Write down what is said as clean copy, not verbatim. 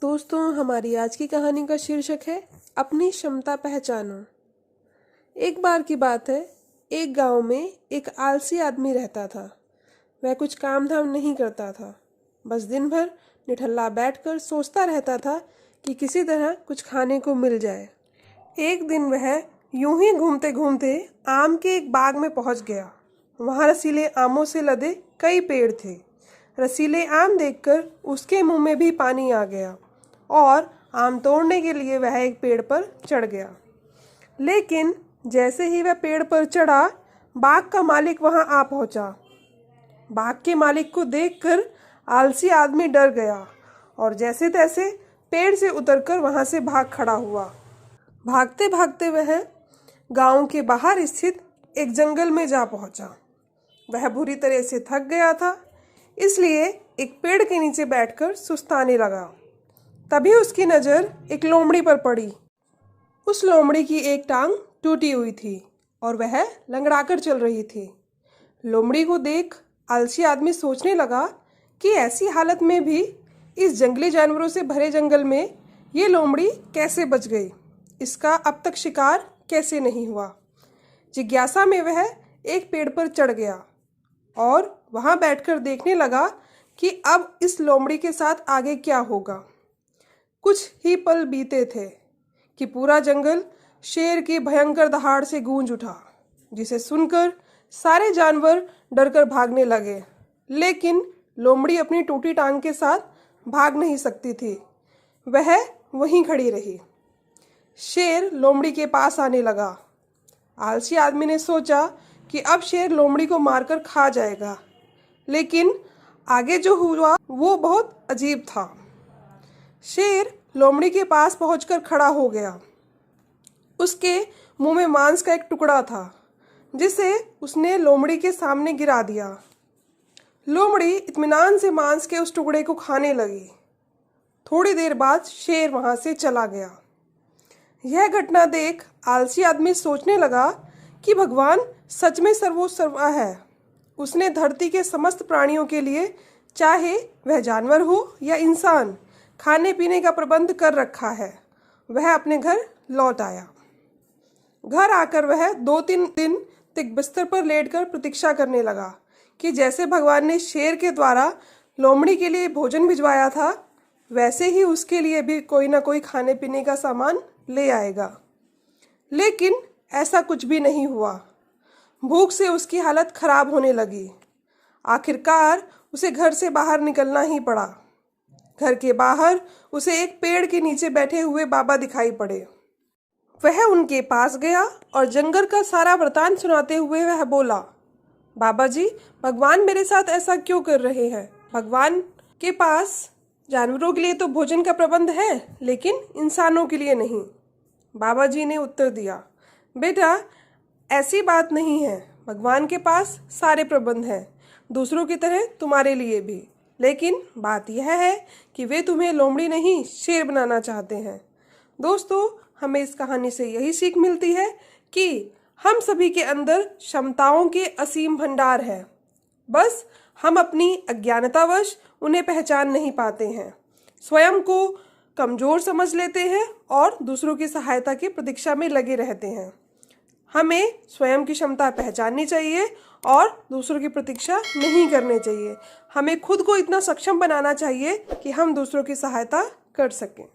दोस्तों, हमारी आज की कहानी का शीर्षक है अपनी क्षमता पहचानो। एक बार की बात है, एक गांव में एक आलसी आदमी रहता था। वह कुछ काम धाम नहीं करता था, बस दिन भर निठल्ला बैठकर सोचता रहता था कि किसी तरह कुछ खाने को मिल जाए। एक दिन वह यूं ही घूमते घूमते आम के एक बाग में पहुंच गया। वहां रसीले आमों से लदे कई पेड़ थे। रसीले आम देखकर उसके मुंह में भी पानी आ गया और आम तोड़ने के लिए वह एक पेड़ पर चढ़ गया। लेकिन जैसे ही वह पेड़ पर चढ़ा, बाग का मालिक वहां आ पहुंचा। बाग के मालिक को देखकर आलसी आदमी डर गया और जैसे तैसे पेड़ से उतरकर वहां से भाग खड़ा हुआ। भागते भागते वह गांव के बाहर स्थित एक जंगल में जा पहुंचा। वह बुरी तरह से थक गया था, इसलिए एक पेड़ के नीचे बैठकर सुस्ताने लगा। तभी उसकी नज़र एक लोमड़ी पर पड़ी। उस लोमड़ी की एक टांग टूटी हुई थी और वह लंगड़ाकर चल रही थी। लोमड़ी को देख आलसी आदमी सोचने लगा कि ऐसी हालत में भी इस जंगली जानवरों से भरे जंगल में ये लोमड़ी कैसे बच गई, इसका अब तक शिकार कैसे नहीं हुआ। जिज्ञासा में वह एक पेड़ पर चढ़ गया और वहां बैठकर देखने लगा कि अब इस लोमड़ी के साथ आगे क्या होगा। कुछ ही पल बीते थे कि पूरा जंगल शेर की भयंकर दहाड़ से गूंज उठा, जिसे सुनकर सारे जानवर डरकर भागने लगे। लेकिन लोमड़ी अपनी टूटी टांग के साथ भाग नहीं सकती थी, वह वहीं खड़ी रही। शेर लोमड़ी के पास आने लगा। आलसी आदमी ने सोचा कि अब शेर लोमड़ी को मारकर खा जाएगा, लेकिन आगे जो हुआ वो बहुत अजीब था। शेर लोमड़ी के पास पहुंचकर खड़ा हो गया। उसके मुंह में मांस का एक टुकड़ा था, जिसे उसने लोमड़ी के सामने गिरा दिया। लोमड़ी इत्मीनान से मांस के उस टुकड़े को खाने लगी। थोड़ी देर बाद शेर वहां से चला गया। यह घटना देख आलसी आदमी सोचने लगा कि भगवान सच में सर्वोत्तम है। उसने धरती के समस्त प्राणियों के लिए, चाहे वह जानवर हो या इंसान, खाने पीने का प्रबंध कर रखा है। वह अपने घर लौट आया। घर आकर वह 2-3 दिन तक बिस्तर पर लेटकर प्रतीक्षा करने लगा कि जैसे भगवान ने शेर के द्वारा लोमड़ी के लिए भोजन भिजवाया था, वैसे ही उसके लिए भी कोई ना कोई खाने पीने का सामान ले आएगा। लेकिन ऐसा कुछ भी नहीं हुआ। भूख से उसकी हालत खराब होने लगी। आखिरकार उसे घर से बाहर निकलना ही पड़ा। घर के बाहर उसे एक पेड़ के नीचे बैठे हुए बाबा दिखाई पड़े। वह उनके पास गया और जंगल का सारा वृतांत सुनाते हुए वह बोला, बाबा जी, भगवान मेरे साथ ऐसा क्यों कर रहे हैं? भगवान के पास जानवरों के लिए तो भोजन का प्रबंध है, लेकिन इंसानों के लिए नहीं। बाबा जी ने उत्तर दिया, बेटा, ऐसी बात नहीं है। भगवान के पास सारे प्रबंध हैं, दूसरों की तरह तुम्हारे लिए भी। लेकिन बात यह है कि वे तुम्हें लोमड़ी नहीं, शेर बनाना चाहते हैं। दोस्तों, हमें इस कहानी से यही सीख मिलती है कि हम सभी के अंदर क्षमताओं के असीम भंडार है, बस हम अपनी अज्ञानतावश उन्हें पहचान नहीं पाते हैं, स्वयं को कमजोर समझ लेते हैं और दूसरों की सहायता की प्रतीक्षा में लगे रहते हैं। हमें स्वयं की क्षमता पहचाननी चाहिए और दूसरों की प्रतीक्षा नहीं करनी चाहिए। हमें खुद को इतना सक्षम बनाना चाहिए कि हम दूसरों की सहायता कर सकें।